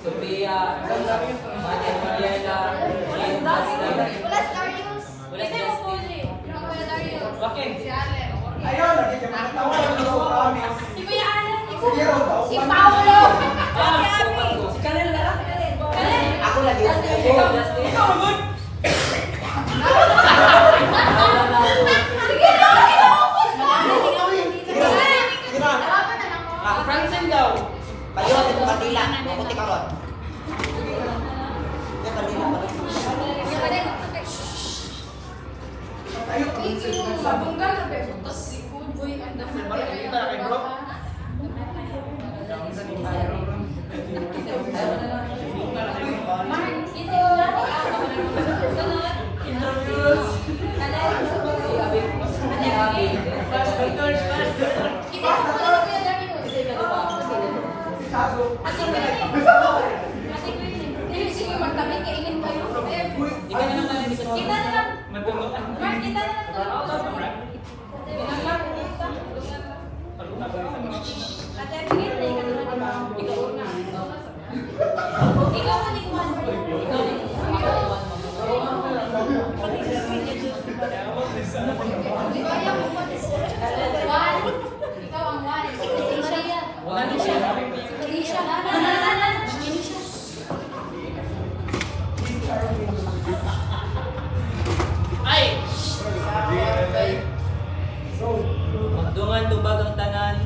Sophia, Mate Mariela, Jane Dustin. Wala si Justin. Bakit? Ayun, lagi ka makatawa ng promise. Si Kuya Alan, Zero daw. si Paolo. Si Kanel na lang. Ako lagi. Ikaw, Justin. Ikaw, good. Francine daw. Payo, ito kanila. Mabuti ka ron. Yan kanila. Ayun, Sabunggan na ba? Tapos si Kuboy, ang dami. Kita na kay bro. Mark, isip na. Sunod. Introduce. Isip mo muna si Kuya Darius. Sago. Dili sige magtabi kainin kayo. Ikaw na lang tayo. Kita na lang. Matulog. Mark, kita na lang. Ate, sige, tayo ka naman. Ikaw na. Ikaw ulit man. One. Ikaw ang one. Si Maria. Wala na siya. Alicia. Alicia. Ay! Magdungan tubag ang tanan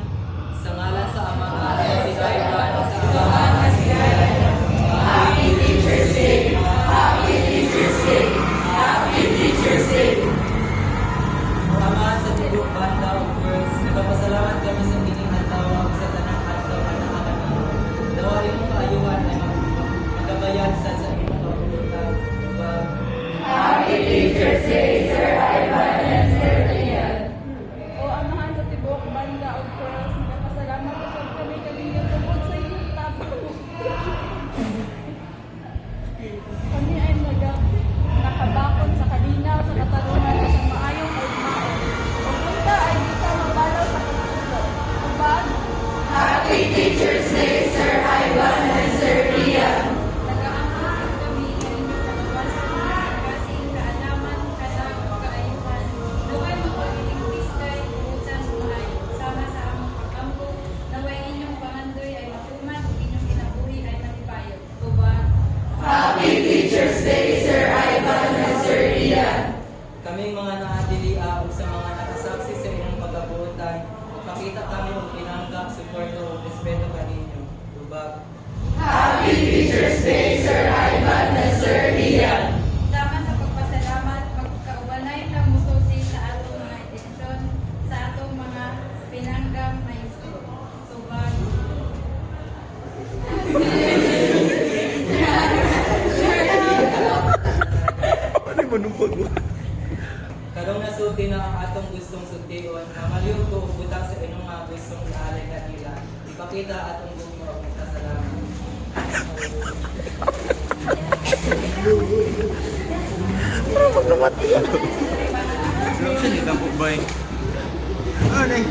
sa ngalan sa Ama at si Kaiban sa Amahan at si Kaiban. Happy Teacher's Day! Happy Teacher's Day! Happy Teacher's Day! Ama sa tibok banda of girls, nagpapasalamat kami sa hiningan tawag sa tanang adlaw na nakakami. Dawain mo kaayuhan ay magkabayad sa inyong kapulutan. Happy Teacher's Day, Sir Ivan and Sir Lian. O amahan sa tibok banda o girls, nagpasalamat usap kami kanina tungkol sa inyong tapos. Kami ay nakabakon sa kalinaw sa katarungan at sa maayong kaugmaon. Kung punta ay di ka mabalaw sa katulog. Ubag, Happy Teacher's Day, Sir Ivan and Sir Lian. nag-aamahan kami ng inyong kalabasan sa kasing kaalaman, kalang kaayuhan. Luway mo pag-iligtis kay ubusan buhay. Sama sa among pagkampo, naway inyong pangandoy ay matuman, inyong kinabuhi ay matipayo. Ubag, Happy Teacher's Day, Sir Ivan and Sir Lian. Kaming mga naadili ug sa mga nakasaksi sa inyong pagkabuotan, pakita kami og pinanggap, suporto ug respeto kaninyo. Tubag. Happy Teacher's Day, Sir Ivan and Sir Lian. sama sa pagpasalamat, pagkaubanay ng musulti sa atong mga intensyon, sa atong mga pinanggam na isko. Subag, Karong nasulti na ang atong gustong sultiyon, mamaliw ko ug butang sa inyong mga gustong ialay kanila. Ipakita atong gugma ug pasalamat. Saan po ba eh? Ano eh?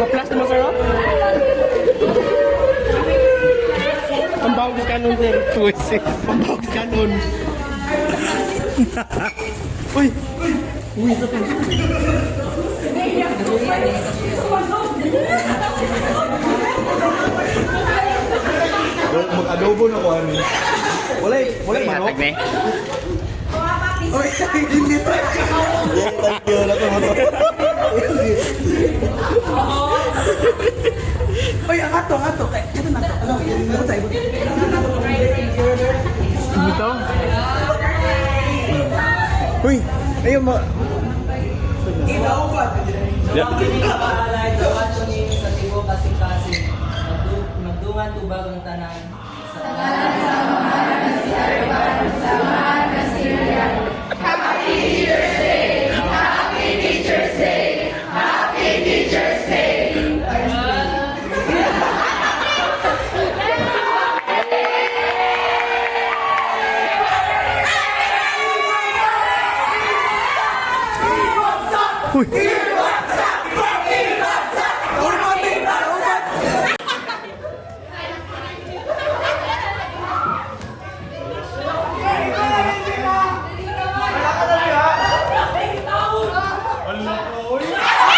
Plus mo sir, oh? Ang bawag kanon sir. Ang bawag kanon. Uy! Uy, isa pa. Mag-adobo na ko ano. Wala manok. Oy, hindi pa. Thank you na to mo. Oy, ang ato. Ito na to. Ano, ano tayo? Ito? Uy! Ayaw mo. Pagkili ka paalay, dapat tumingin sa tibo kasing-kasing. Magdungan tubag ang tanan. Sa ngalan sa Ama at si Ivan, sa Ama at si Lian. Happy Teacher's Day! Happy Teacher's Day! Happy Teacher's Day! Wala ka na siya.